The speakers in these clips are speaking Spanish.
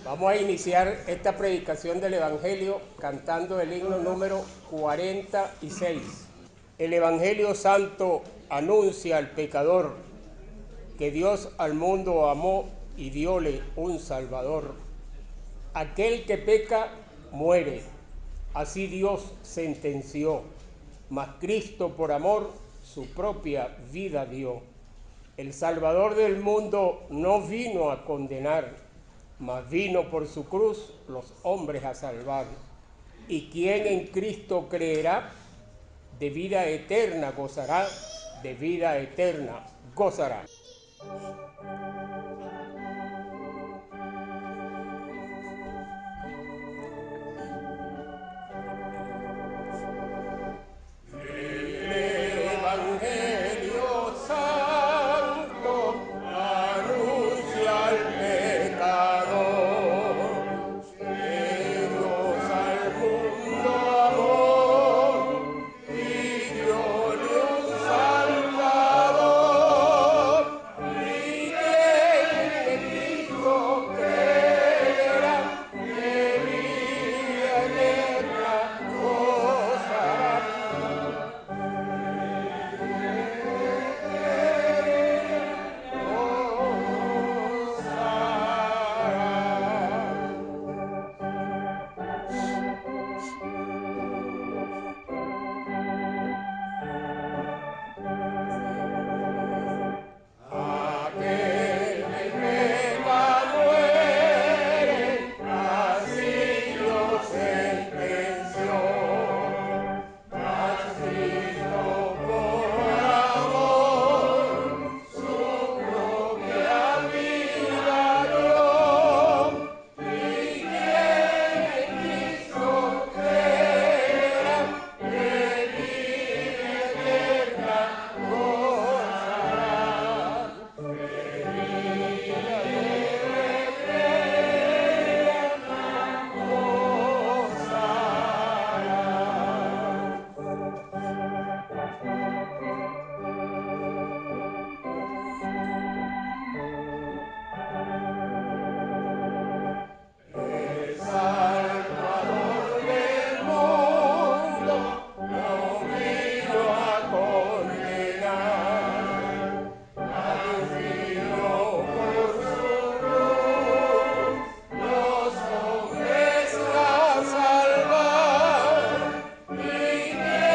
Vamos a iniciar esta predicación del Evangelio cantando el himno número 46. El Evangelio Santo anuncia al pecador que Dios al mundo amó y diole un Salvador. Aquel que peca muere, así Dios sentenció, mas Cristo por amor su propia vida dio. El Salvador del mundo no vino a condenar, mas vino por su cruz los hombres a salvar. Y quien en Cristo creerá, de vida eterna gozará, de vida eterna gozará. Evangelio Santo anuncia al pecador que Dios al mundo amó y diole un Salvador, y que en Cristo creerá de vida eterna gozará. Aquel que peca muere, así Dios sentenció. Mas Cristo por amor su propia vida dio. Y quien en Cristo creerá, de vida eterna gozará. El Salvador del mundo no vino a condenar, mas vino por su cruz los hombres a salvar. Y quien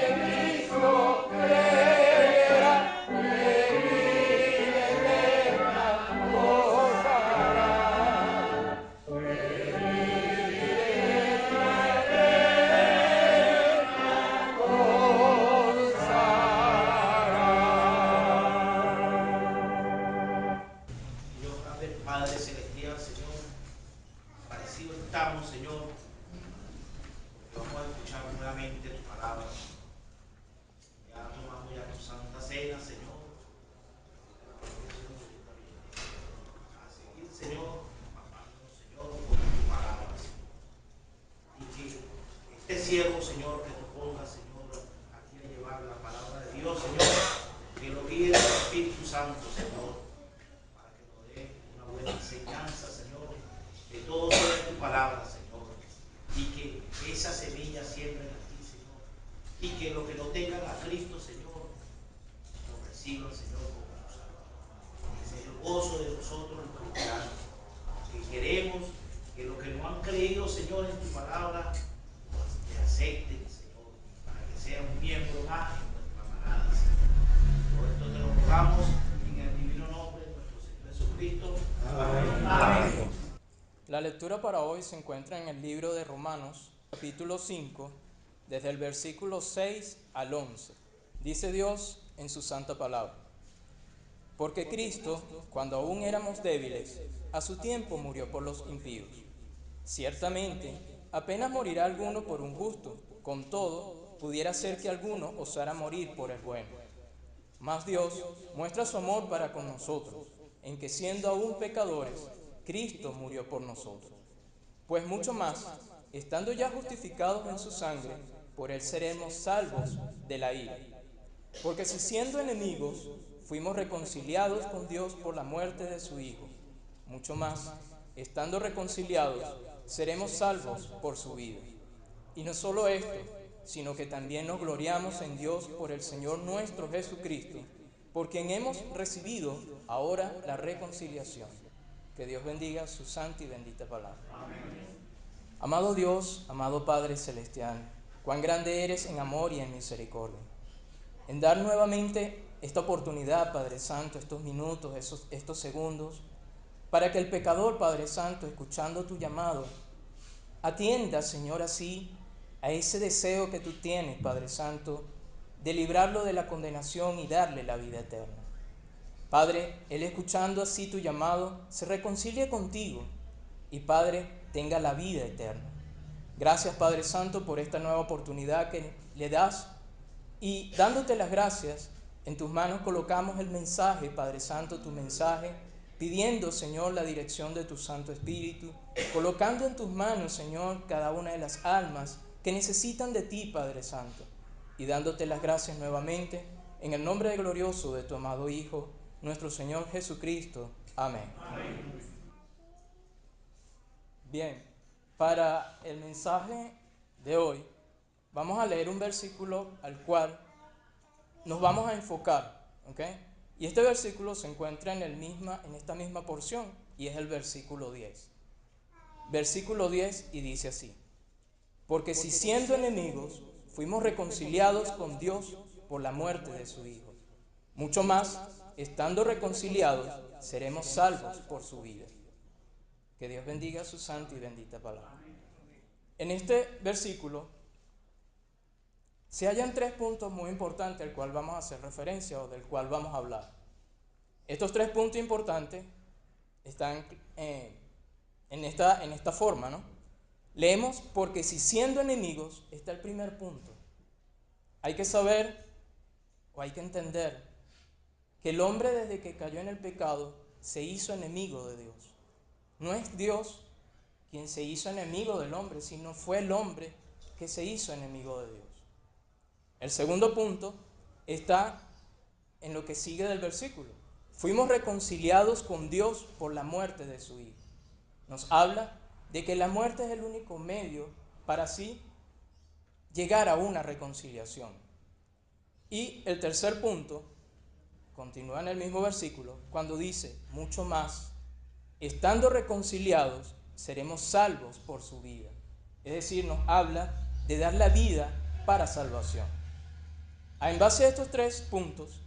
en Cristo creerá, de vida eterna gozará. Dios grande, Padre Celestial, Señor, agradecido estamos, Señor, porque vamos a escuchar nuevamente tu palabra. Ya tomamos ya tu santa cena, Señor. A seguir, Señor, amándonos, Señor, con tu palabra, Señor. Y que este siervo, Señor, que tú pongas, Señor, aquí a llevar la palabra de Dios, Señor, que lo guíe el Espíritu Santo, Señor, para que nos dé una buena enseñanza, Señor, de todo sobre tu palabra, Señor, y que esa semilla siembren aquí, Señor, y que los que no tengan a Cristo, Señor, lo reciban, Señor, como su Salvador. Ese es el gozo de nosotros los cristianos, que queremos que los que no han creído, Señor, en tu palabra, pues, te acepten, Señor, para que sean un miembro más en nuestra manada, Señor. Por esto te lo rogamos en el divino nombre de nuestro Señor Jesucristo. Amén. Amén. La lectura para hoy se encuentra en el libro de Romanos, capítulo 5, desde el versículo 6 al 11. Dice Dios en su santa palabra: porque Cristo, cuando aún éramos débiles, a su tiempo murió por los impíos. Ciertamente, apenas morirá alguno por un justo, con todo, pudiera ser que alguno osara morir por el bueno. Mas Dios muestra su amor para con nosotros, en que siendo aún pecadores, Cristo murió por nosotros. Pues mucho más, estando ya justificados en su sangre, por él seremos salvos de la ira. Porque si siendo enemigos fuimos reconciliados con Dios por la muerte de su Hijo, mucho más, estando reconciliados, seremos salvos por su vida. Y no solo esto, sino que también nos gloriamos en Dios por el Señor nuestro Jesucristo, por quien hemos recibido ahora la reconciliación. Que Dios bendiga su santa y bendita palabra. Amado Dios, amado Padre Celestial, cuán grande eres en amor y en misericordia. En dar nuevamente esta oportunidad, Padre Santo, estos minutos, estos segundos, para que el pecador, Padre Santo, escuchando tu llamado, atienda, Señor, así a ese deseo que tú tienes, Padre Santo, de librarlo de la condenación y darle la vida eterna. Padre, él escuchando así tu llamado, se reconcilie contigo y, Padre, tenga la vida eterna. Gracias, Padre Santo, por esta nueva oportunidad que le das, y dándote las gracias, en tus manos colocamos el mensaje, Padre Santo, tu mensaje, pidiendo, Señor, la dirección de tu Santo Espíritu, colocando en tus manos, Señor, cada una de las almas que necesitan de ti, Padre Santo, y dándote las gracias nuevamente, en el nombre glorioso de tu amado Hijo, nuestro Señor Jesucristo. Amén. Amén. Bien, para el mensaje de hoy, vamos a leer un versículo al cual nos vamos a enfocar, ¿ok? Y este versículo se encuentra en esta misma porción, y es el versículo 10. Versículo 10, y dice así: porque si siendo enemigos fuimos reconciliados con Dios por la muerte de su Hijo, mucho más, estando reconciliados, seremos salvos por su vida. Que Dios bendiga su santa y bendita palabra. En este versículo se hallan 3 puntos muy importantes al cual vamos a hacer referencia o del cual vamos a hablar. Estos 3 puntos importantes están en esta forma, ¿no? Leemos: porque si siendo enemigos, está el primer punto. Hay que saber o hay que entender que el hombre, desde que cayó en el pecado, se hizo enemigo de Dios. No es Dios quien se hizo enemigo del hombre, sino fue el hombre que se hizo enemigo de Dios. El segundo punto está en lo que sigue del versículo. Fuimos reconciliados con Dios por la muerte de su Hijo. Nos habla de que la muerte es el único medio para así llegar a una reconciliación. Y el tercer punto continúa en el mismo versículo cuando dice: mucho más, estando reconciliados, seremos salvos por su vida. Es decir, nos habla de dar la vida para salvación. En base a estos 3 puntos,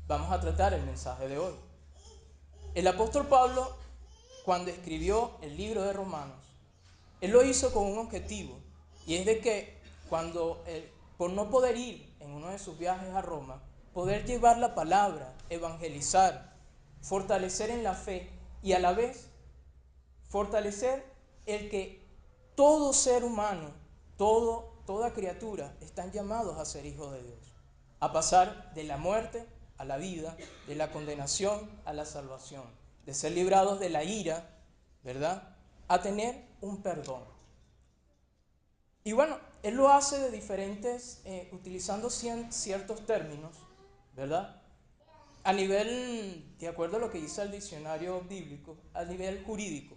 vamos a tratar el mensaje de hoy. El apóstol Pablo, cuando escribió el libro de Romanos, él lo hizo con un objetivo, y es de que por no poder ir en uno de sus viajes a Roma, poder llevar la palabra, evangelizar, fortalecer en la fe y a la vez fortalecer el que todo ser humano, toda criatura están llamados a ser hijos de Dios, a pasar de la muerte a la vida, de la condenación a la salvación, de ser librados de la ira, ¿verdad?, a tener un perdón. Y bueno, él lo hace de diferentes, utilizando ciertos términos, ¿verdad?, a nivel, de acuerdo a lo que dice el diccionario bíblico, a nivel jurídico.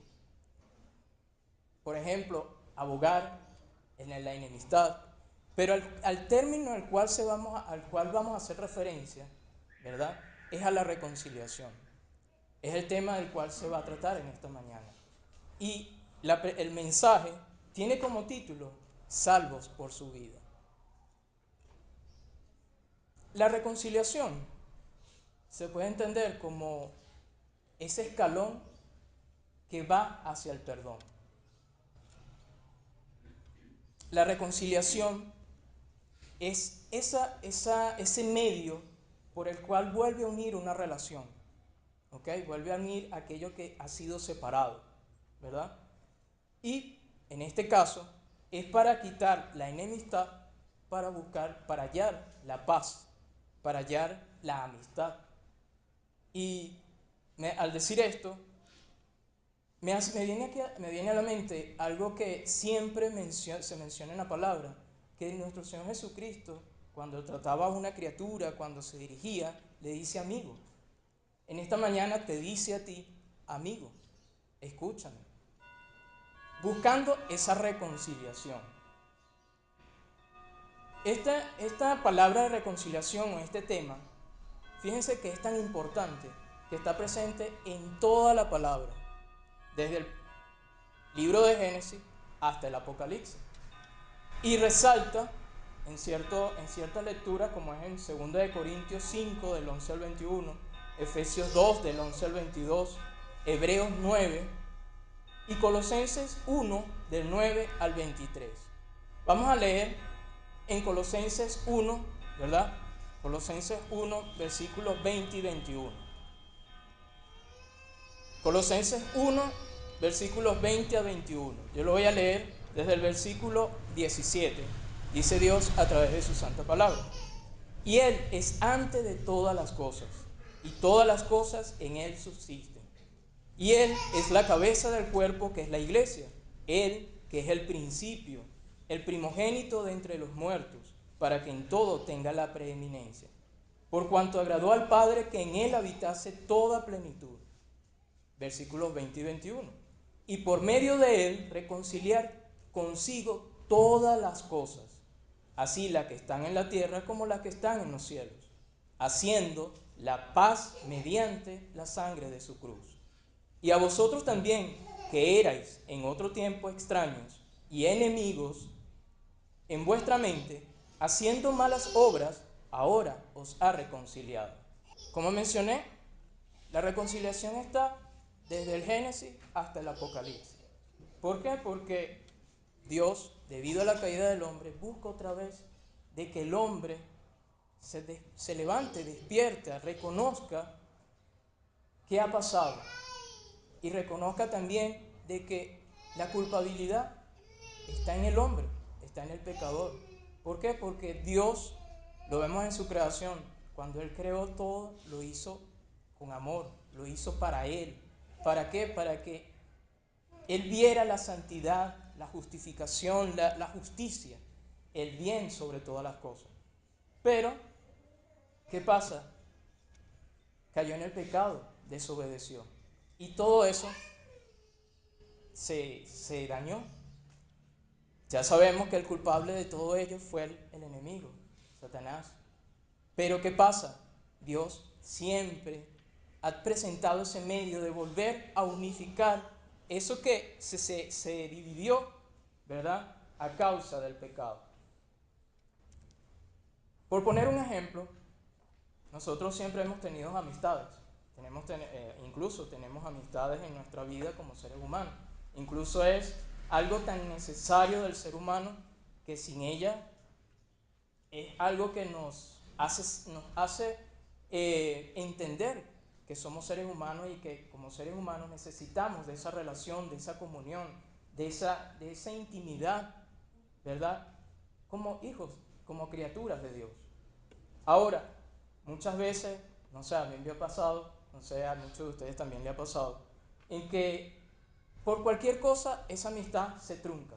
Por ejemplo, abogar en la enemistad. Pero al término al cual vamos a hacer referencia, ¿verdad?, es a la reconciliación. Es el tema del cual se va a tratar en esta mañana. Y el mensaje tiene como título: salvos por su vida. La reconciliación se puede entender como ese escalón que va hacia el perdón. La reconciliación es ese medio por el cual vuelve a unir una relación, ¿ok? Vuelve a unir aquello que ha sido separado, ¿verdad? Y en este caso es para quitar la enemistad, para hallar la paz, para hallar la amistad. Y al decir esto, me viene a la mente algo que siempre se menciona en la palabra, que nuestro Señor Jesucristo, cuando trataba a una criatura, cuando se dirigía, le dice amigo. En esta mañana te dice a ti amigo. escúchame, buscando esa reconciliación. Esta palabra de reconciliación o este tema, fíjense que es tan importante que está presente en toda la palabra, desde el libro de Génesis hasta el Apocalipsis. Y resalta en cierta lectura, como es en 2 Corintios 5, del 11 al 21, Efesios 2, del 11 al 22, Hebreos 9 y Colosenses 1, del 9 al 23. Vamos a leer en Colosenses 1, ¿verdad? Colosenses 1, versículos 20 y 21. Colosenses 1, versículos 20 a 21. Yo lo voy a leer desde el versículo 17. Dice Dios a través de su santa palabra. Y Él es antes de todas las cosas, y todas las cosas en Él subsisten. Y Él es la cabeza del cuerpo, que es la iglesia. Él, que es el principio, el primogénito de entre los muertos, para que en todo tenga la preeminencia. Por cuanto agradó al Padre que en Él habitase toda plenitud. Versículos 20 y 21. Y por medio de Él reconciliar consigo todas las cosas, así las que están en la tierra como las que están en los cielos, haciendo la paz mediante la sangre de su cruz. Y a vosotros también, que erais en otro tiempo extraños y enemigos en vuestra mente, haciendo malas obras, ahora os ha reconciliado. Como mencioné, la reconciliación está desde el Génesis hasta el Apocalipsis. ¿Por qué? Porque Dios, debido a la caída del hombre, busca otra vez de que el hombre se levante, despierta, reconozca qué ha pasado y reconozca también de que la culpabilidad está en el hombre, está en el pecador. ¿Por qué? Porque Dios, lo vemos en su creación, cuando Él creó todo, lo hizo con amor, lo hizo para Él. ¿Para qué? Para que Él viera la santidad, la justificación, la justicia, el bien sobre todas las cosas. Pero, ¿qué pasa? Cayó en el pecado, desobedeció. Y todo eso se dañó. Ya sabemos que el culpable de todo ello fue el enemigo, Satanás. Pero ¿qué pasa? Dios siempre ha presentado ese medio de volver a unificar eso que se dividió, ¿verdad?, a causa del pecado. Por poner un ejemplo, nosotros siempre hemos tenido amistades. Incluso tenemos amistades en nuestra vida como seres humanos. Incluso es algo tan necesario del ser humano que sin ella es algo que nos hace entender que somos seres humanos y que como seres humanos necesitamos de esa relación, de esa comunión, de esa intimidad, ¿verdad? Como hijos, como criaturas de Dios. Ahora, muchas veces, no sé, a mí me ha pasado, no sé, a muchos de ustedes también le ha pasado, en que por cualquier cosa esa amistad se trunca.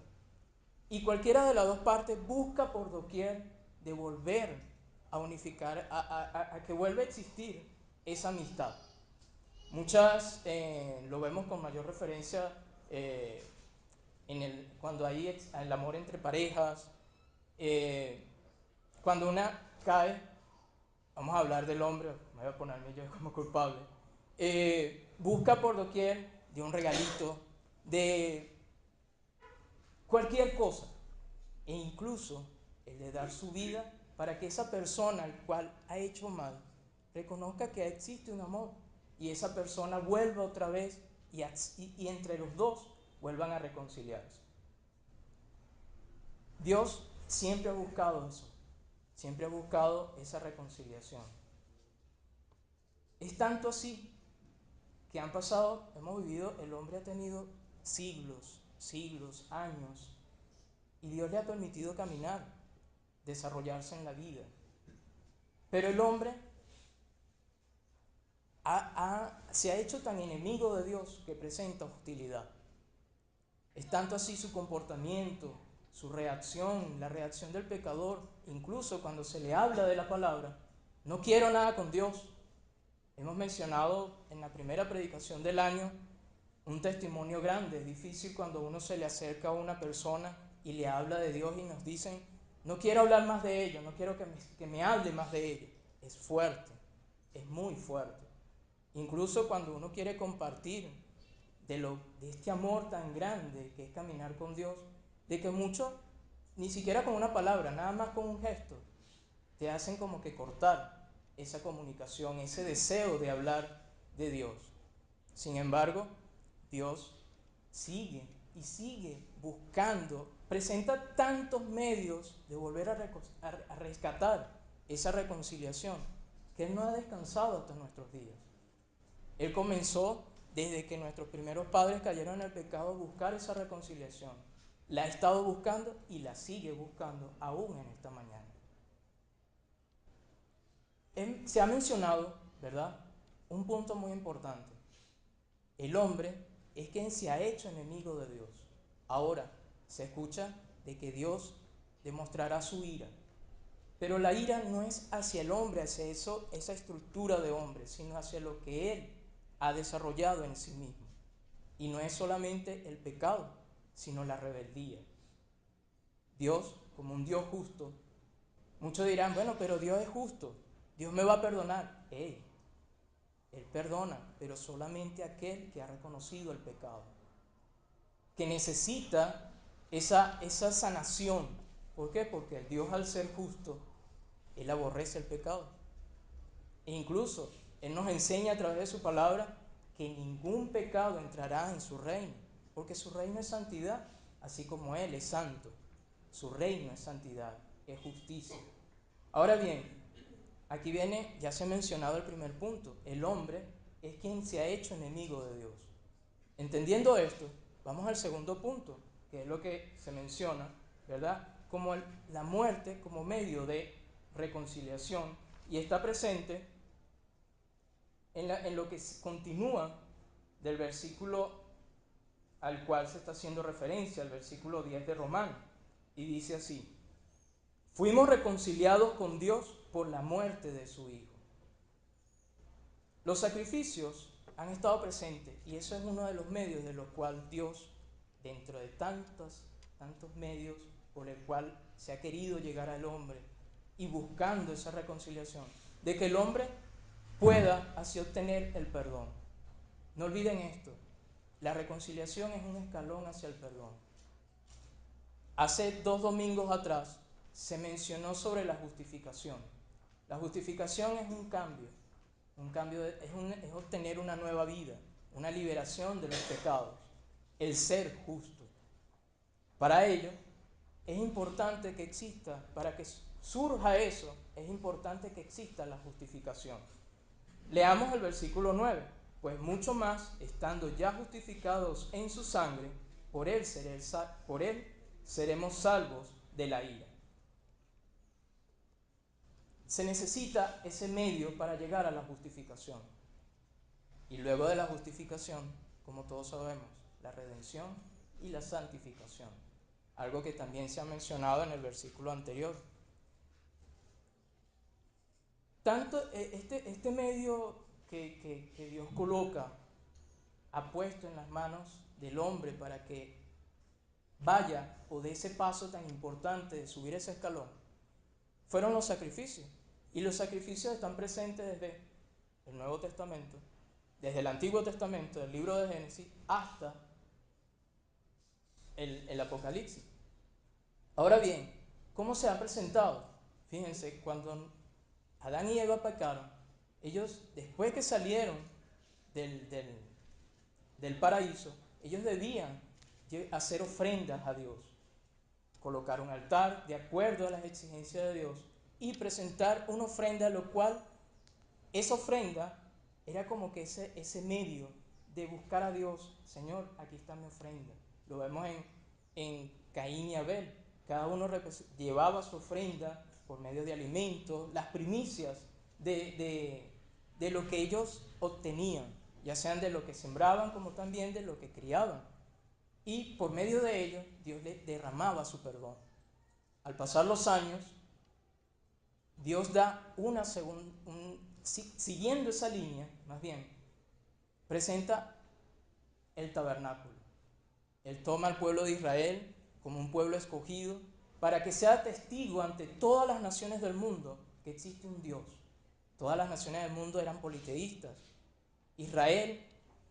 Y cualquiera de las dos partes busca por doquier de volver a unificar, a que vuelva a existir esa amistad. Muchas lo vemos con mayor referencia cuando hay el amor entre parejas, cuando una cae, vamos a hablar del hombre, me voy a ponerme yo como culpable, busca por doquier de un regalito, de cualquier cosa, e incluso el de dar su vida para que esa persona al cual ha hecho mal reconozca que existe un amor y esa persona vuelva otra vez y entre los dos vuelvan a reconciliarse. Dios siempre ha buscado eso, siempre ha buscado esa reconciliación. Es tanto así que hemos vivido, el hombre ha tenido siglos, años, y Dios le ha permitido caminar, desarrollarse en la vida. Pero el hombre se ha hecho tan enemigo de Dios que presenta hostilidad. Es tanto así su comportamiento, su reacción, la reacción del pecador, incluso cuando se le habla de la palabra, no quiero nada con Dios. Hemos mencionado en la primera predicación del año un testimonio grande. Es difícil cuando uno se le acerca a una persona y le habla de Dios y nos dicen, no quiero hablar más de ello, no quiero que me hable más de ello. Es fuerte, es muy fuerte. Incluso cuando uno quiere compartir de este amor tan grande que es caminar con Dios, de que muchos, ni siquiera con una palabra, nada más con un gesto, te hacen como que cortar esa comunicación, ese deseo de hablar de Dios. Sin embargo, Dios sigue y sigue buscando, presenta tantos medios de volver a rescatar esa reconciliación, que Él no ha descansado hasta nuestros días. Él comenzó desde que nuestros primeros padres cayeron en el pecado a buscar esa reconciliación. La ha estado buscando y la sigue buscando aún en esta mañana. Se ha mencionado, ¿verdad?, un punto muy importante. El hombre es quien se ha hecho enemigo de Dios. Ahora se escucha de que Dios demostrará su ira. Pero la ira no es hacia el hombre, hacia esa estructura de hombre, sino hacia lo que Él ha desarrollado en sí mismo. Y no es solamente el pecado, sino la rebeldía. Dios, como un Dios justo, muchos dirán, bueno, pero Dios es justo, Dios me va a perdonar. Él perdona, pero solamente aquel que ha reconocido el pecado, que necesita esa sanación. ¿Por qué? Porque el Dios, al ser justo, Él aborrece el pecado. E incluso Él nos enseña a través de su palabra que ningún pecado entrará en su reino, porque su reino es santidad, así como Él es santo. Su reino es santidad, es justicia. Ahora bien, aquí viene, ya se ha mencionado el primer punto, el hombre es quien se ha hecho enemigo de Dios. Entendiendo esto, vamos al segundo punto, que es lo que se menciona, ¿verdad?, como la muerte como medio de reconciliación, y está presente en lo que continúa del versículo al cual se está haciendo referencia, el versículo 10 de Romanos, y dice así: fuimos reconciliados con Dios por la muerte de su Hijo. Los sacrificios han estado presentes, y eso es uno de los medios de los cuales Dios, dentro de tantos medios por el cual se ha querido llegar al hombre y buscando esa reconciliación, de que el hombre pueda así obtener el perdón. No olviden esto, la reconciliación es un escalón hacia el perdón. Hace 2 domingos atrás se mencionó sobre la justificación. La justificación es un cambio es obtener una nueva vida, una liberación de los pecados, el ser justo. Para ello, es importante que exista, para que surja eso, es importante que exista la justificación. Leamos el versículo 9. Pues mucho más, estando ya justificados en su sangre, por él seremos salvos de la ira. Se necesita ese medio para llegar a la justificación. Y luego de la justificación, como todos sabemos, la redención y la santificación. Algo que también se ha mencionado en el versículo anterior. Tanto este medio que Dios coloca, ha puesto en las manos del hombre para que vaya o dé ese paso tan importante de subir ese escalón, fueron los sacrificios. Y los sacrificios están presentes desde el Nuevo Testamento, desde el Antiguo Testamento, del libro de Génesis, hasta el Apocalipsis. Ahora bien, ¿cómo se ha presentado? Fíjense, cuando Adán y Eva pecaron, ellos, después que salieron del paraíso, ellos debían hacer ofrendas a Dios, colocar un altar de acuerdo a las exigencias de Dios y presentar una ofrenda, lo cual esa ofrenda era como que ese medio de buscar a Dios. Señor, aquí está mi ofrenda. Lo vemos en Caín y Abel. Cada uno llevaba su ofrenda por medio de alimentos, las primicias de lo que ellos obtenían, ya sean de lo que sembraban como también de lo que criaban. Y por medio de ello, Dios les derramaba su perdón. Al pasar los años, Dios da siguiendo esa línea, más bien, presenta el tabernáculo. Él toma al pueblo de Israel como un pueblo escogido para que sea testigo ante todas las naciones del mundo que existe un Dios. Todas las naciones del mundo eran politeístas. Israel,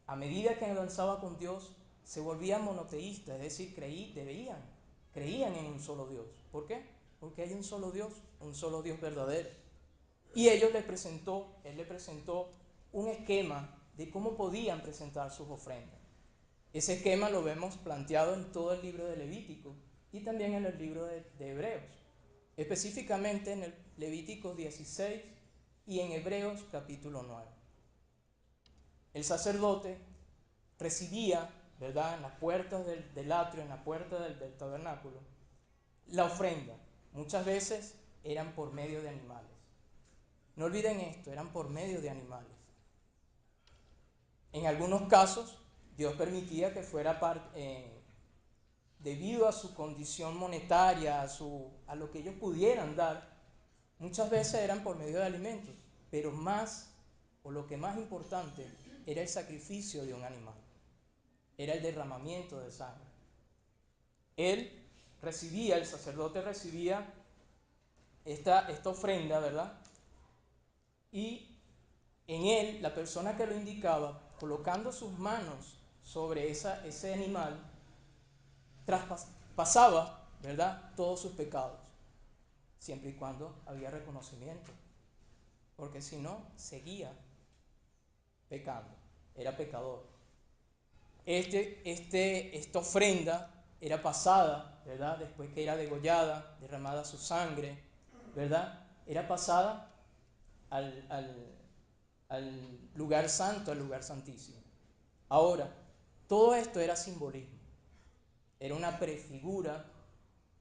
a medida que avanzaba con Dios, se volvía monoteísta, es decir, creían en un solo Dios. ¿Por qué? Porque hay un solo Dios verdadero. Y él le presentó un esquema de cómo podían presentar sus ofrendas. Ese esquema lo vemos planteado en todo el libro de Levítico y también en el libro de Hebreos, específicamente en el Levítico 16 y en Hebreos capítulo 9. El sacerdote recibía, ¿verdad?, en las puertas del atrio, en la puerta del tabernáculo, la ofrenda. Muchas veces eran por medio de animales. No olviden esto, eran por medio de animales. En algunos casos, Dios permitía que fuera debido a su condición monetaria, a lo que ellos pudieran dar, muchas veces eran por medio de alimentos, pero lo que más importante, era el sacrificio de un animal, era el derramamiento de sangre. El sacerdote recibía esta ofrenda, ¿verdad? Y en él, la persona que lo indicaba, colocando sus manos sobre ese animal, traspasaba, ¿verdad?, todos sus pecados, siempre y cuando había reconocimiento, porque si no, seguía pecando, era pecador. Esta ofrenda era pasada, ¿verdad?, después que era degollada, derramada su sangre, ¿verdad?, era pasada al lugar santo, al lugar santísimo. Ahora, todo esto era simbolismo, era una prefigura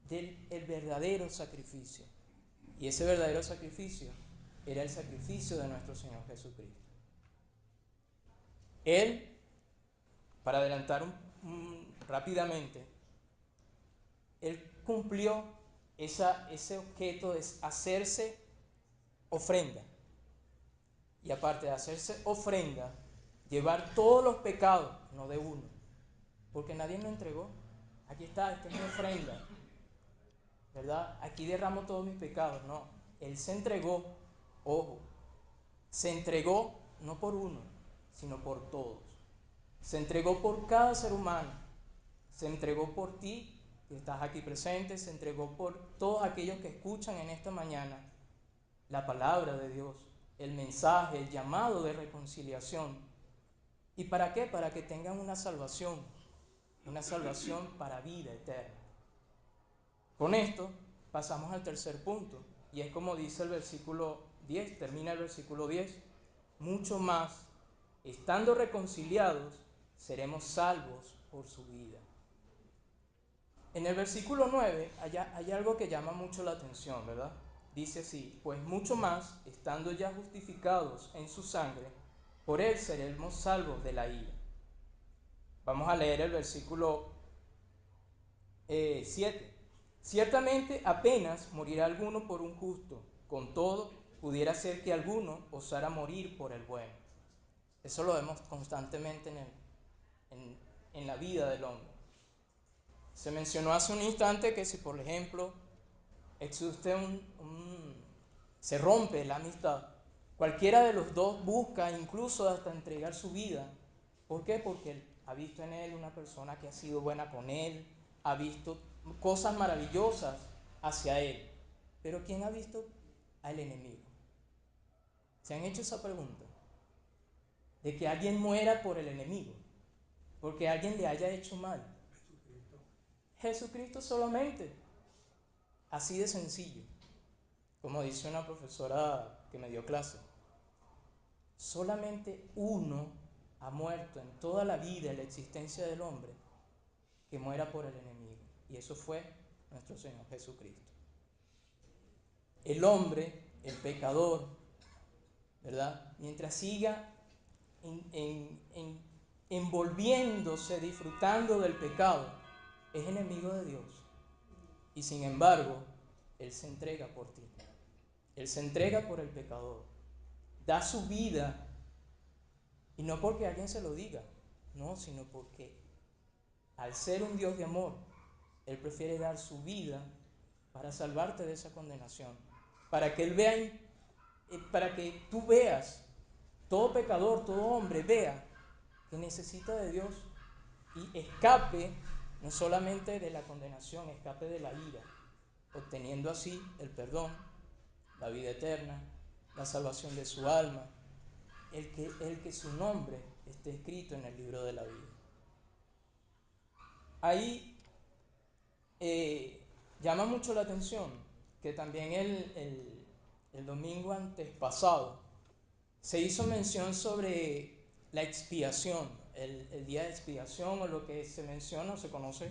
del verdadero sacrificio. Y ese verdadero sacrificio era el sacrificio de nuestro Señor Jesucristo. Él, para adelantar rápidamente, Él cumplió ese objeto de hacerse ofrenda. Y aparte de hacerse ofrenda, llevar todos los pecados, no de uno, porque nadie lo entregó. Aquí está, esta es mi ofrenda, ¿verdad? Aquí derramo todos mis pecados. No, Él se entregó, ojo, se entregó no por uno, sino por todos. Se entregó por cada ser humano, se entregó por ti que estás aquí presente, se entregó por todos aquellos que escuchan en esta mañana la palabra de Dios, el mensaje, el llamado de reconciliación. ¿Y para qué? Para que tengan una salvación para vida eterna. Con esto pasamos al tercer punto, y es como dice el versículo 10, termina el versículo 10, mucho más, estando reconciliados, seremos salvos por su vida. En el versículo 9 hay algo que llama mucho la atención, ¿verdad? Dice así, pues mucho más, estando ya justificados en su sangre, por él seremos salvos de la ira. Vamos a leer el versículo 7. Ciertamente apenas morirá alguno por un justo, con todo pudiera ser que alguno osara morir por el bueno. Eso lo vemos constantemente en la vida del hombre. Se mencionó hace un instante que si, por ejemplo, existe se rompe la amistad, cualquiera de los dos busca incluso hasta entregar su vida. ¿Por qué? Porque él ha visto en él una persona que ha sido buena con él, ha visto cosas maravillosas hacia él. Pero ¿quién ha visto al enemigo? ¿Se han hecho esa pregunta? De que alguien muera por el enemigo, porque alguien le haya hecho mal. Jesucristo solamente. Así de sencillo. Como dice una profesora que me dio clase, solamente uno ha muerto en toda la vida, en la existencia del hombre, que muera por el enemigo. Y eso fue nuestro Señor Jesucristo. El hombre, el pecador, ¿verdad?, mientras siga envolviéndose, disfrutando del pecado, es enemigo de Dios. Y sin embargo, Él se entrega por ti. Él se entrega por el pecador. Da su vida, y no porque alguien se lo diga, No, sino porque al ser un Dios de amor, Él prefiere dar su vida para salvarte de esa condenación, para que Él vea, para que tú veas, todo pecador, todo hombre vea que necesita de Dios y escape no solamente de la condenación, escape de la ira, obteniendo así el perdón, la vida eterna, la salvación de su alma, el que su nombre esté escrito en el libro de la vida. Ahí llama mucho la atención que también el domingo antes pasado se hizo mención sobre la expiación, el día de expiación, o lo que se menciona o se conoce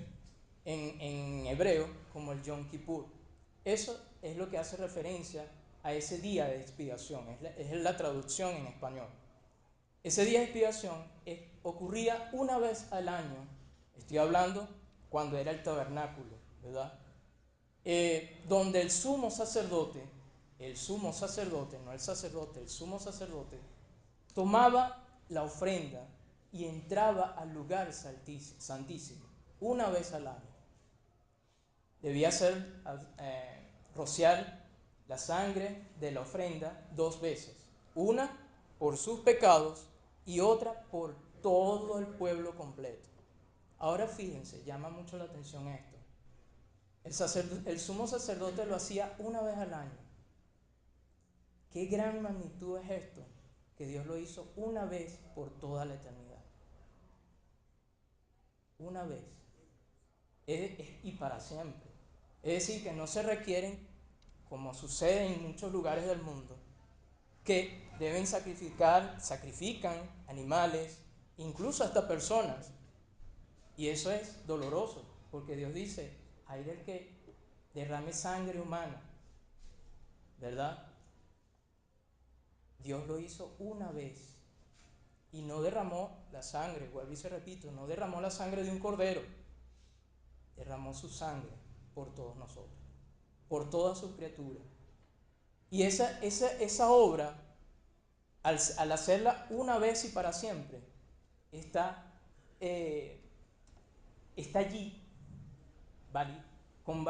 en hebreo como el Yom Kippur. Eso es lo que hace referencia a ese día de expiación, es la traducción en español. Ese día de expiación ocurría una vez al año, estoy hablando cuando era el tabernáculo, ¿verdad? Donde el sumo sacerdote, no el sacerdote, el sumo sacerdote, tomaba la ofrenda y entraba al lugar santísimo una vez al año. Debía rociar la sangre de la ofrenda 2 veces, una por sus pecados y otra por todo el pueblo completo. Ahora fíjense, llama mucho la atención esto. El sumo sacerdote lo hacía una vez al año. ¿Qué gran magnitud es esto? Que Dios lo hizo una vez por toda la eternidad. Una vez. Y para siempre. Es decir, que no se requieren, como sucede en muchos lugares del mundo, que deben sacrifican animales, incluso hasta personas. Y eso es doloroso, porque Dios dice, hay del que derrame sangre humana, ¿verdad? Dios lo hizo una vez y no derramó la sangre, vuelvo y se repito, no derramó la sangre de un cordero, derramó su sangre por todos nosotros, por todas sus criaturas. Y esa obra, al hacerla una vez y para siempre, está allí, ¿vale? Con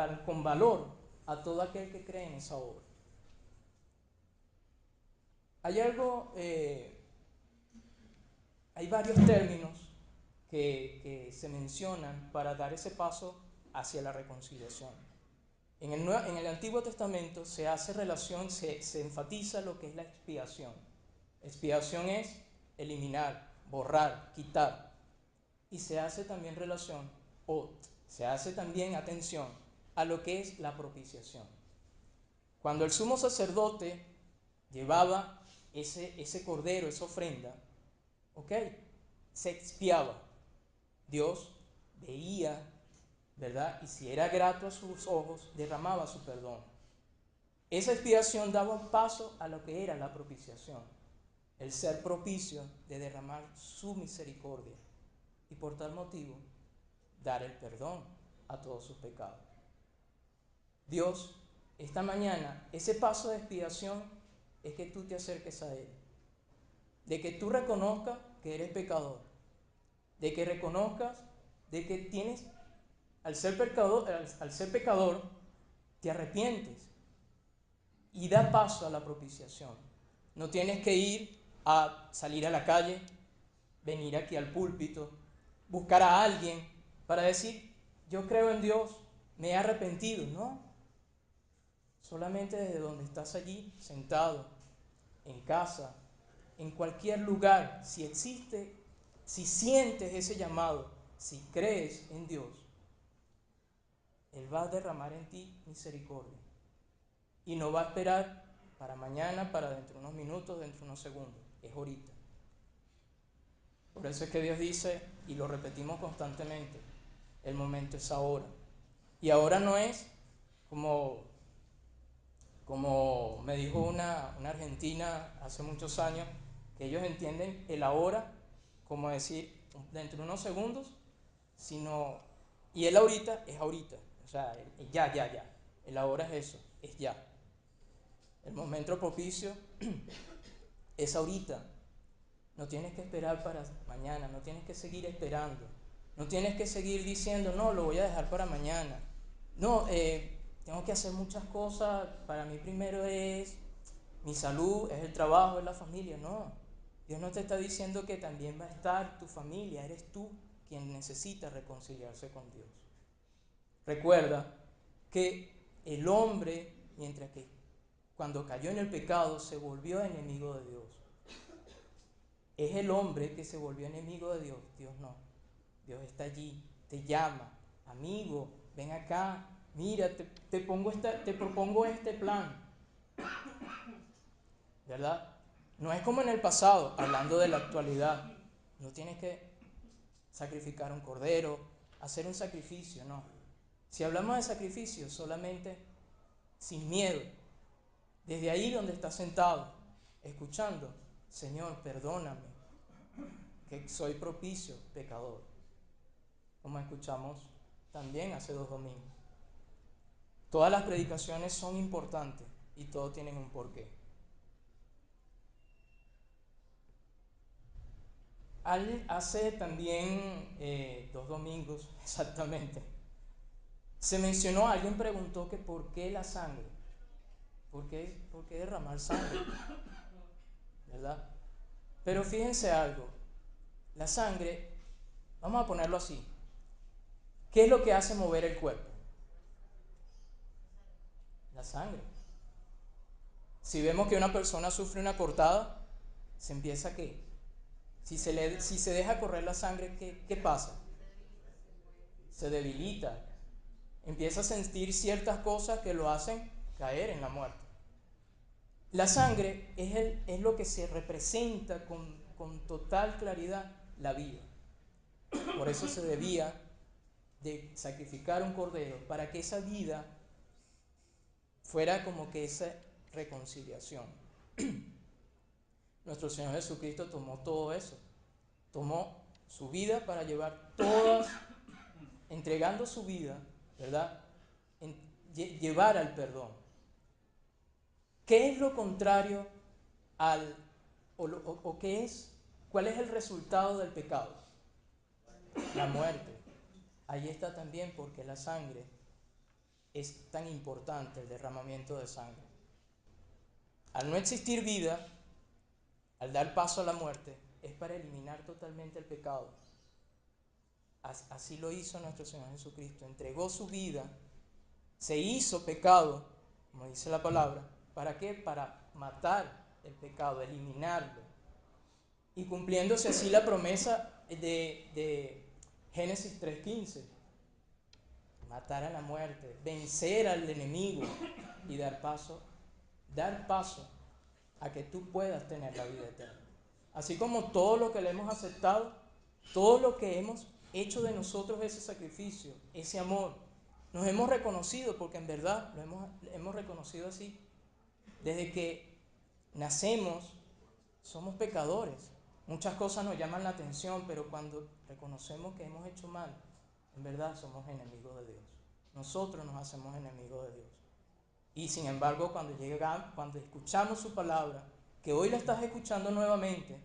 valor a todo aquel que cree en esa obra. Hay hay varios términos que se mencionan para dar ese paso hacia la reconciliación. En el Antiguo Testamento se hace relación, se enfatiza lo que es la expiación. Expiación es eliminar, borrar, quitar. Y se hace también relación, o se hace también atención a lo que es la propiciación. Cuando el sumo sacerdote llevaba ese cordero, esa ofrenda, ¿ok? Se expiaba. Dios veía, ¿verdad? Y si era grato a sus ojos, derramaba su perdón. Esa expiación daba paso a lo que era la propiciación, el ser propicio de derramar su misericordia y por tal motivo dar el perdón a todos sus pecados. Dios, esta mañana, ese paso de expiación es que tú te acerques a Él, de que tú reconozcas que eres pecador, de que reconozcas de que tienes, al ser pecador, te arrepientes y da paso a la propiciación. No tienes que ir a salir a la calle, venir aquí al púlpito, buscar a alguien para decir, yo creo en Dios, me he arrepentido. No, solamente desde donde estás allí, sentado, en casa, en cualquier lugar, si sientes ese llamado, si crees en Dios, Él va a derramar en ti misericordia. Y no va a esperar para mañana, para dentro de unos minutos, dentro de unos segundos. Es ahorita. Por eso es que Dios dice, y lo repetimos constantemente, el momento es ahora. Y ahora no es como me dijo una argentina hace muchos años, que ellos entienden el ahora como decir dentro de unos segundos, sino, y el ahorita es ahorita, o sea, ya. El ahora es eso, es ya. El momento propicio es ahorita. No tienes que esperar para mañana, no tienes que seguir esperando. No tienes que seguir diciendo, no, lo voy a dejar para mañana. No, tengo que hacer muchas cosas. Para mí primero es mi salud, es el trabajo, es la familia. No, Dios no te está diciendo que también va a estar tu familia. Eres tú quien necesita reconciliarse con Dios. Recuerda que el hombre, mientras que cuando cayó en el pecado, se volvió enemigo de Dios. Es el hombre que se volvió enemigo de Dios. Dios no. Dios está allí, te llama, amigo, ven acá, mira, te propongo este plan, ¿verdad? No es como en el pasado, hablando de la actualidad. No tienes que sacrificar un cordero, hacer un sacrificio, no. Si hablamos de sacrificio, solamente sin miedo, desde ahí donde estás sentado, escuchando, Señor, perdóname, que soy propicio, pecador, como escuchamos también hace 2 domingos. Todas las predicaciones son importantes y todos tienen un porqué. Hace también 2 domingos, exactamente, se mencionó, alguien preguntó que por qué la sangre, por qué derramar sangre, ¿verdad? Pero fíjense algo, la sangre, vamos a ponerlo así, ¿qué es lo que hace mover el cuerpo? La sangre. Si vemos que una persona sufre una cortada, se empieza a ¿qué? Si se deja correr la sangre, ¿qué pasa? Se debilita, empieza a sentir ciertas cosas que lo hacen caer en la muerte. La sangre es lo que se representa con total claridad la vida. Por eso se debía de sacrificar un cordero, para que esa vida fuera como que esa reconciliación. Nuestro Señor Jesucristo tomó todo eso, tomó su vida para llevar todas, entregando su vida, ¿verdad? Llevar al perdón. ¿Qué es lo contrario o qué es? ¿Cuál es el resultado del pecado? La muerte. Ahí está también porque la sangre es tan importante, el derramamiento de sangre. Al no existir vida, al dar paso a la muerte, es para eliminar totalmente el pecado. Así lo hizo nuestro Señor Jesucristo. Entregó su vida, se hizo pecado, como dice la palabra. ¿Para qué? Para matar el pecado, eliminarlo. Y cumpliéndose así la promesa de Génesis 3:15. Matar a la muerte, vencer al enemigo y dar paso a que tú puedas tener la vida eterna. Así como todo lo que le hemos aceptado, todo lo que hemos hecho de nosotros ese sacrificio, ese amor, nos hemos reconocido, porque en verdad lo hemos reconocido así. Desde que nacemos somos pecadores. Muchas cosas nos llaman la atención, pero cuando reconocemos que hemos hecho mal, en verdad somos enemigos de Dios. Nosotros nos hacemos enemigos de Dios. Y sin embargo, cuando escuchamos su palabra, que hoy la estás escuchando nuevamente,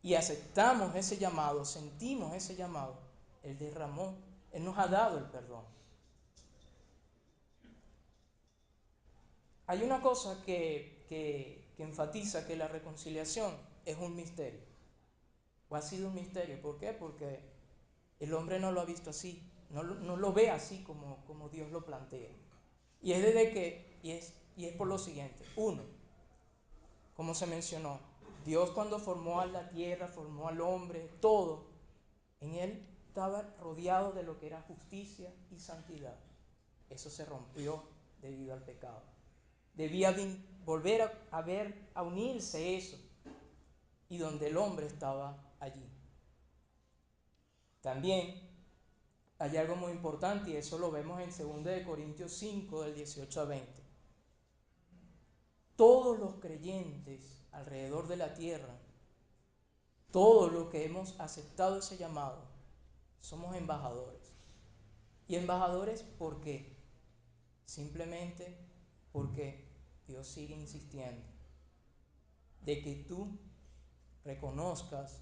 y aceptamos ese llamado, sentimos ese llamado, Él derramó, Él nos ha dado el perdón. Hay una cosa que enfatiza que la reconciliación es un misterio, o ha sido un misterio. ¿Por qué? Porque el hombre no lo ha visto así, no lo ve así como Dios lo plantea. Y es por lo siguiente. Uno, como se mencionó, Dios cuando formó a la tierra, formó al hombre, todo, en él estaba rodeado de lo que era justicia y santidad. Eso se rompió debido al pecado. Debía volver a unirse eso, y donde el hombre estaba allí. También hay algo muy importante, y eso lo vemos en 2 Corintios 5, del 18 a 20. Todos los creyentes alrededor de la tierra, todos los que hemos aceptado ese llamado, somos embajadores. ¿Y embajadores por qué? Simplemente porque Dios sigue insistiendo de que tú reconozcas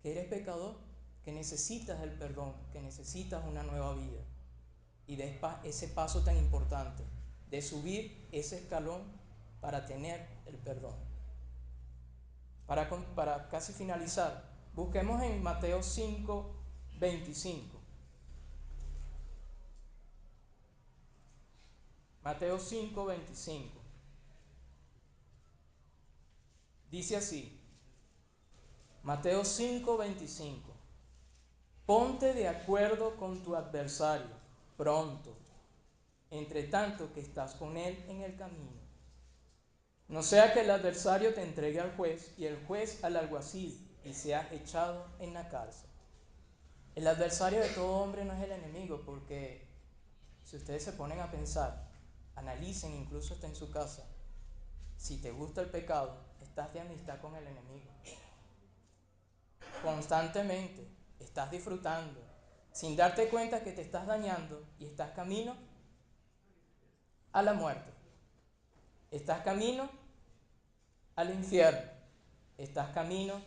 que eres pecador, que necesitas el perdón, que necesitas una nueva vida. Y des ese paso tan importante de subir ese escalón para tener el perdón. Para casi finalizar, busquemos en Mateo 5, 25. Mateo 5, 25. Dice así, Mateo 5, 25. Ponte de acuerdo con tu adversario pronto, entre tanto que estás con él en el camino. No sea que el adversario te entregue al juez y el juez al alguacil y seas echado en la cárcel. El adversario de todo hombre no es el enemigo, porque si ustedes se ponen a pensar, analicen incluso hasta en su casa, si te gusta el pecado, estás de amistad con el enemigo. Constantemente estás disfrutando, sin darte cuenta que te estás dañando y estás camino a la muerte. Estás camino al infierno. Estás camino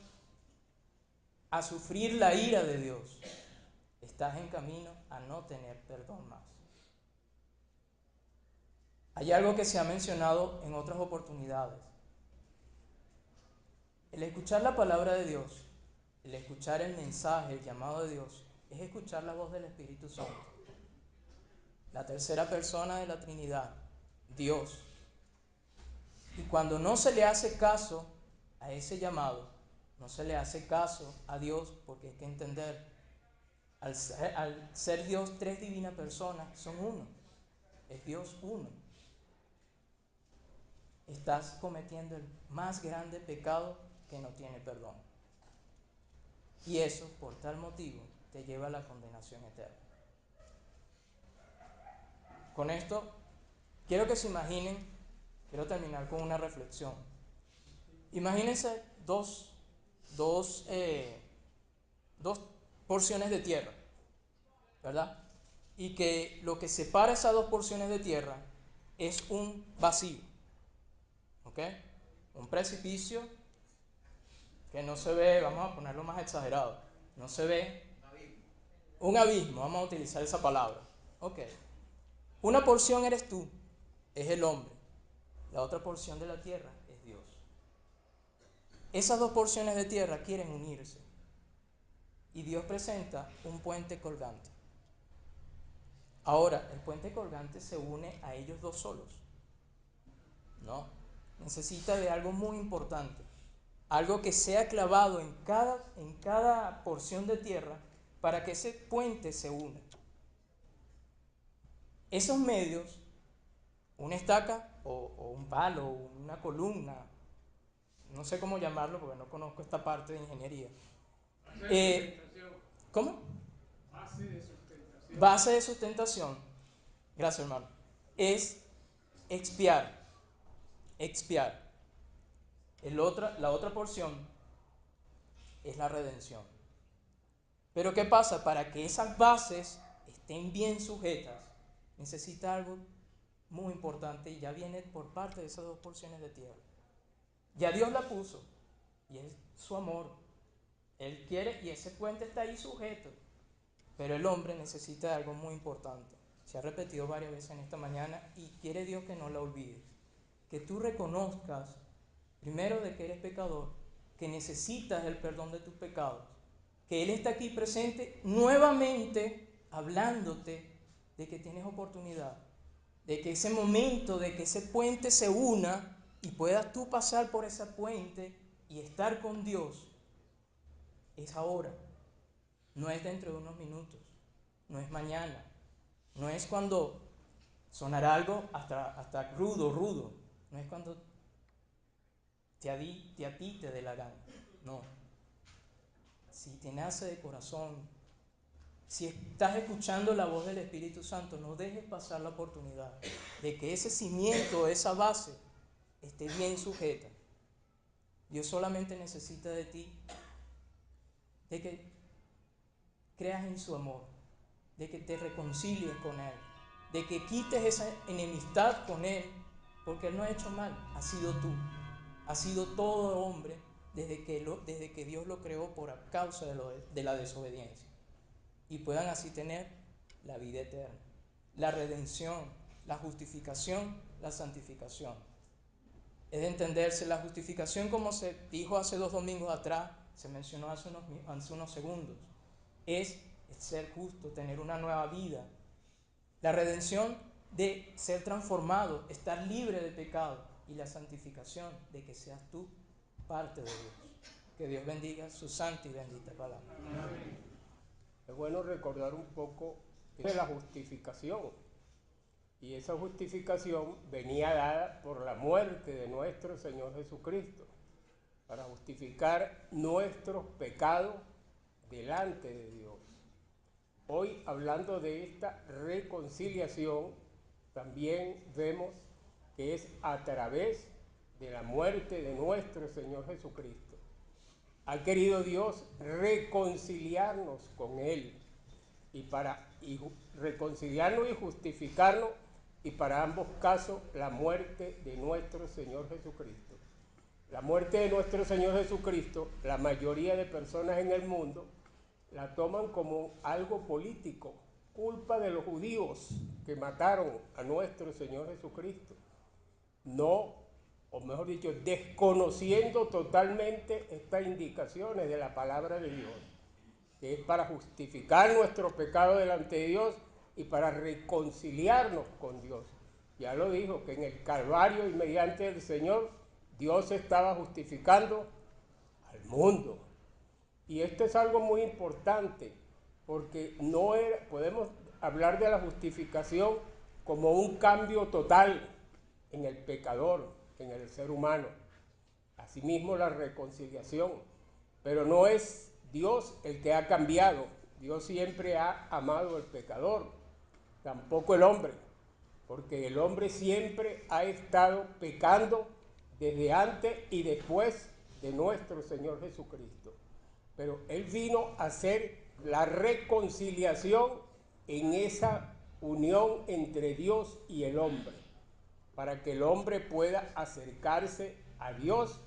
a sufrir la ira de Dios. Estás en camino a no tener perdón más. Hay algo que se ha mencionado en otras oportunidades. El escuchar la palabra de Dios, el escuchar el mensaje, el llamado de Dios, es escuchar la voz del Espíritu Santo. La tercera persona de la Trinidad, Dios. Y cuando no se le hace caso a ese llamado, no se le hace caso a Dios, porque hay que entender, al ser Dios tres divinas personas, son uno. Es Dios uno. Estás cometiendo el más grande pecado que no tiene perdón. Y eso, por tal motivo, te lleva a la condenación eterna. Con esto, quiero que se imaginen, quiero terminar con una reflexión. Imagínense dos porciones de tierra, ¿verdad? Y que lo que separa esas dos porciones de tierra es un vacío, ¿ok? Un precipicio que no se ve, vamos a ponerlo más exagerado, no se ve, un abismo, vamos a utilizar esa palabra, ¿ok? Una porción eres tú, es el hombre, la otra porción de la tierra es Dios. Esas dos porciones de tierra quieren unirse y Dios presenta un puente colgante. Ahora, el puente colgante se une a ellos dos solos. No, necesita de algo muy importante, algo que sea clavado en cada porción de tierra para que ese puente se una. Esos medios, una estaca o un palo, o una columna, no sé cómo llamarlo porque no conozco esta parte de ingeniería. ¿Cómo? Base de sustentación. Base de sustentación, gracias hermano, es expiar. La otra porción es la redención. Pero ¿qué pasa? Para que esas bases estén bien sujetas, necesita algo muy importante y ya viene por parte de esas dos porciones de tierra. Ya Dios la puso y es su amor. Él quiere y ese puente está ahí sujeto. Pero el hombre necesita de algo muy importante. Se ha repetido varias veces en esta mañana y quiere Dios que no la olvides. Que tú reconozcas, primero, de que eres pecador, que necesitas el perdón de tus pecados, que Él está aquí presente nuevamente hablándote de que tienes oportunidad, de que ese momento, de que ese puente se una y puedas tú pasar por ese puente y estar con Dios, es ahora. No es dentro de unos minutos, no es mañana, no es cuando sonará algo hasta rudo, no es cuando a ti te dé la gana, no. Si te nace de corazón, si estás escuchando la voz del Espíritu Santo, no dejes pasar la oportunidad de que ese cimiento, esa base, esté bien sujeta. Dios solamente necesita de ti, de que creas en su amor, de que te reconcilies con Él, de que quites esa enemistad con Él, porque Él no ha hecho mal, ha sido tú, ha sido todo hombre desde que Dios lo creó por causa de la desobediencia, y puedan así tener la vida eterna, la redención, la justificación, la santificación. Es de entenderse la justificación, como se dijo hace 2 domingos atrás, se mencionó hace unos segundos, es ser justo, tener una nueva vida. La redención de ser transformado, estar libre de pecado, y la santificación de que seas tú parte de Dios. Que Dios bendiga su santa y bendita palabra. Es bueno recordar un poco de la justificación. Y esa justificación venía dada por la muerte de nuestro Señor Jesucristo, para justificar nuestros pecados delante de Dios. Hoy, hablando de esta reconciliación, también vemos que es a través de la muerte de nuestro Señor Jesucristo. Ha querido Dios reconciliarnos con Él, y reconciliarnos y justificarnos, y para ambos casos la muerte de nuestro Señor Jesucristo. La muerte de nuestro Señor Jesucristo, la mayoría de personas en el mundo la toman como algo político, culpa de los judíos que mataron a nuestro Señor Jesucristo. No, o mejor dicho, desconociendo totalmente estas indicaciones de la palabra de Dios, que es para justificar nuestro pecado delante de Dios y para reconciliarnos con Dios. Ya lo dijo, que en el Calvario y mediante el Señor, Dios estaba justificando al mundo. Y esto es algo muy importante, porque podemos hablar de la justificación como un cambio total en el pecador, en el ser humano. Asimismo la reconciliación, pero no es Dios el que ha cambiado. Dios siempre ha amado al pecador, tampoco el hombre, porque el hombre siempre ha estado pecando desde antes y después de nuestro Señor Jesucristo. Pero Él vino a hacer la reconciliación en esa unión entre Dios y el hombre, para que el hombre pueda acercarse a Dios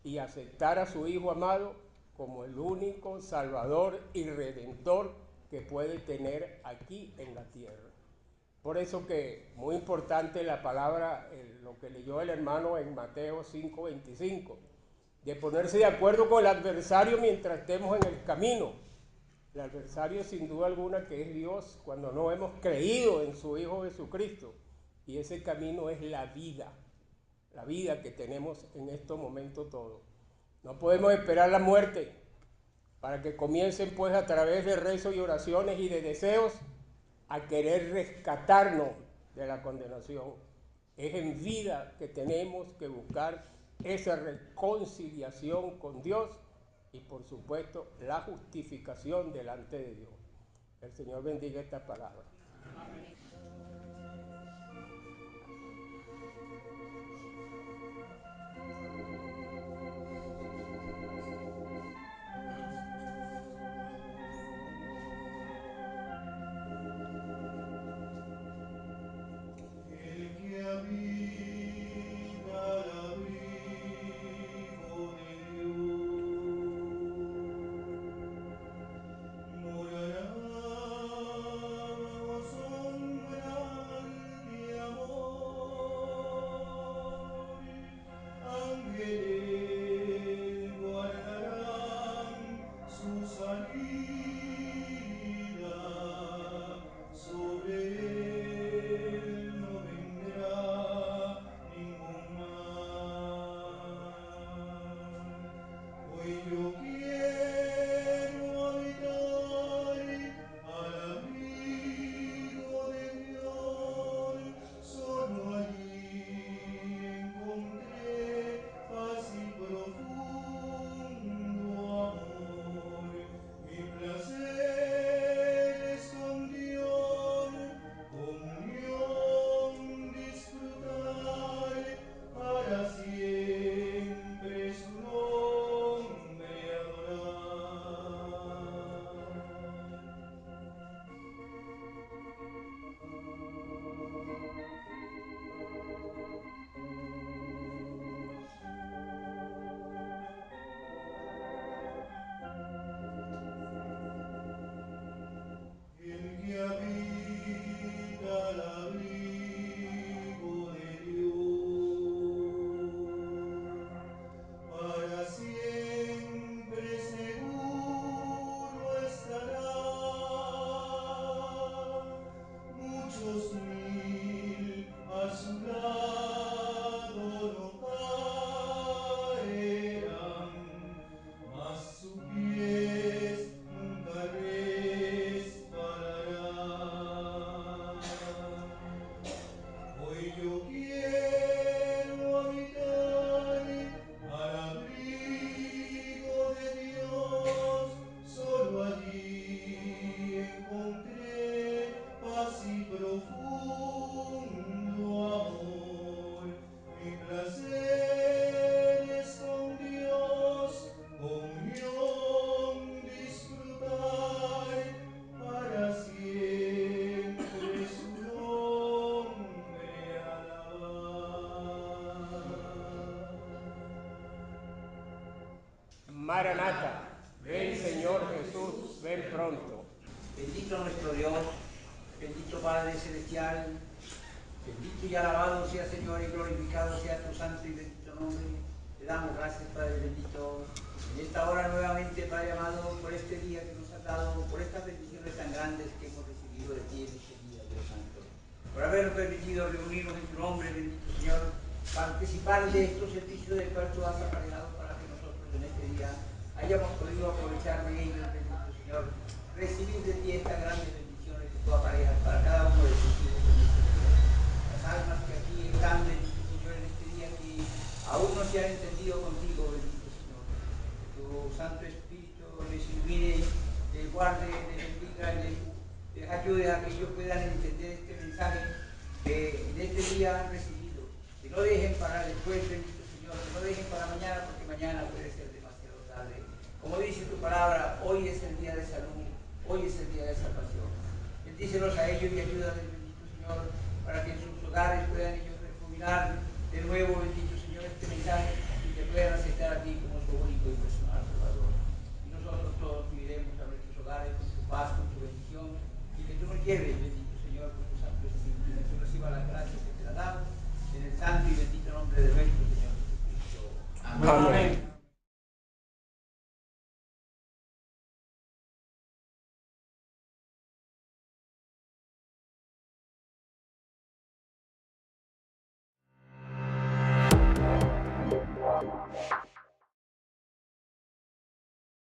y aceptar a su Hijo amado como el único Salvador y Redentor que puede tener aquí en la tierra. Por eso que muy importante la palabra, lo que leyó el hermano en Mateo 5:25, de ponerse de acuerdo con el adversario mientras estemos en el camino. El adversario, sin duda alguna, que es Dios, cuando no hemos creído en su Hijo Jesucristo. Y ese camino es la vida que tenemos en estos momentos todos. No podemos esperar la muerte para que comiencen, pues, a través de rezos y oraciones y de deseos, a querer rescatarnos de la condenación. Es en vida que tenemos que buscar esa reconciliación con Dios y, por supuesto, la justificación delante de Dios. El Señor bendiga esta palabra. El que habita al abrigo de Dios morará bajo sombra Maranata, ven Señor Jesús, ven pronto. Bendito nuestro Dios, bendito Padre Celestial, bendito y alabado sea Señor y glorificado sea tu santo y bendito nombre. Te damos gracias, Padre bendito, en esta hora nuevamente, Padre amado, por este día que nos has dado, por estas bendiciones tan grandes que hemos recibido de ti en este día, Dios Santo. Por habernos permitido reunirnos en tu nombre, bendito Señor, participar de estos servicios del cual tú has aparejado para que nosotros en este día hayamos podido aprovechar de ellos, bendito Señor, recibir de ti estas grandes bendiciones que tú aparejas para cada uno de tus hijos, bendito Señor. Las almas que aquí están, bendito Señor, en este día que aún no se han entendido contigo, bendito Señor. Que tu Santo Espíritu les ilumine, les guarde, les bendiga y les ayude a que ellos puedan entender este mensaje que en este día han recibido. Que no dejen para después, bendito Señor, que no dejen para mañana, porque mañana puede ser demasiado tarde. Como dice tu palabra, hoy es el día de salud, hoy es el día de salvación. Bendícelos a ellos y ayúdales, bendito Señor, para que en sus hogares puedan ellos rejubilar de nuevo, bendito Señor, este mensaje y que puedan aceptar a ti como su único y personal Salvador. Y nosotros todos viviremos a nuestros hogares con tu paz, con tu bendición, y que tú nos lleves,